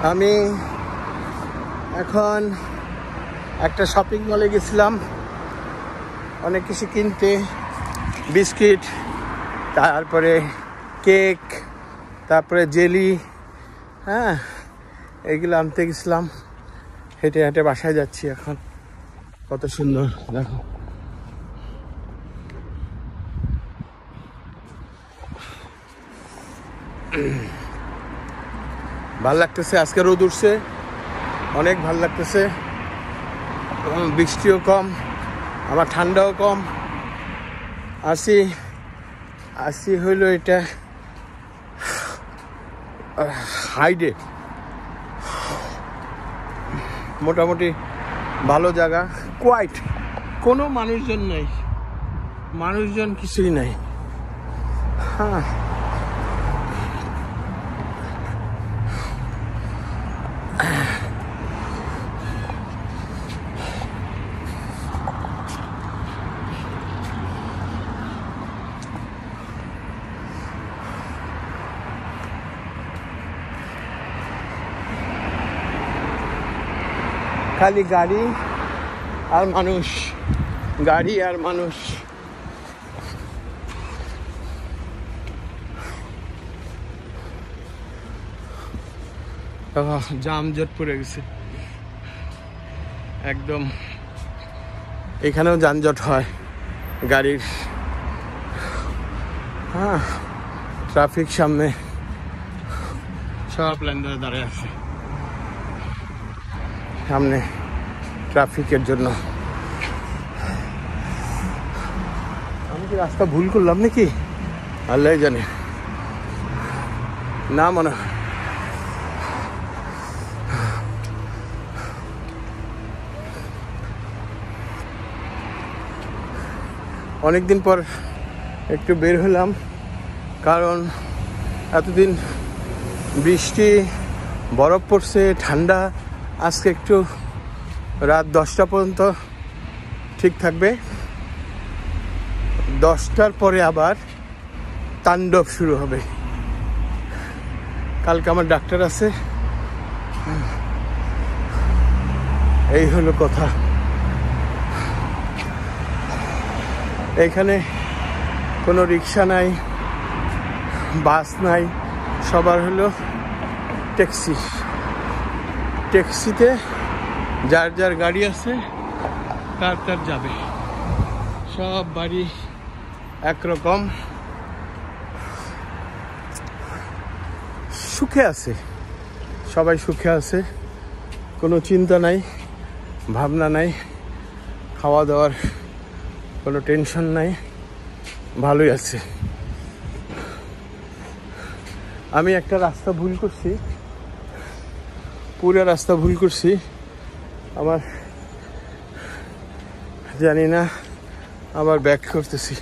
আমি এখন একটা শপিং মলে গেছিলাম অনেক কিছু কিনতে, বিস্কিট, তারপরে কেক, তারপরে জেলি, হ্যাঁ এইগুলো আনতে গেছিলাম। হেঁটে হেঁটে বাসায় যাচ্ছি এখন। কত সুন্দর দেখো। ভাল লাগতেছে, আজকে রোদ উঠছে, অনেক ভাল লাগতেছে, বৃষ্টিও কম, আমার ঠান্ডাও কম। আসি হইল এটা হাইডে, মোটামুটি ভালো জায়গা, কোয়াইট, কোনো মানুষজন নাই, মানুষজন কিছুই নাই। হ্যাঁ খালি গাড়ি আর মানুষ, গাড়ি আর মানুষ। যানজট পড়ে গেছে একদম। এখানেও যানজট হয় গাড়ির, হ্যাঁ ট্রাফিক সামনে, সব লাইন ধরে দাঁড়িয়ে আছে সামনে ট্রাফিকের জন্য। আমি কি রাস্তা ভুল করলাম নাকি আল্লাহ জানে, না মনে হয়। অনেকদিন পর একটু বের হলাম, কারণ এতদিন বৃষ্টি, বরফ পড়ছে, ঠান্ডা। আজকে একটু রাত 10টা পর্যন্ত ঠিক থাকবে, 10টার পরে আবার তাণ্ডব শুরু হবে। কালকে আমার ডাক্তার আছে, এই হলো কথা। এখানে কোনো রিক্সা নাই, বাস নাই, সবার হলো ট্যাক্সি। ট্যাক্সিতে যার যার গাড়ি আছে তার যাবে, সব বাড়ি একরকম, সুখে আছে, সবাই সুখে আছে, কোনো চিন্তা নাই, ভাবনা নাই, খাওয়া দাওয়ার কোনো টেনশন নাই, ভালোই আছে। আমি একটা রাস্তা ভুল করছি, পুরো রাস্তা ভুল করছি, আমার জানি না, আবার ব্যাক করতেছি।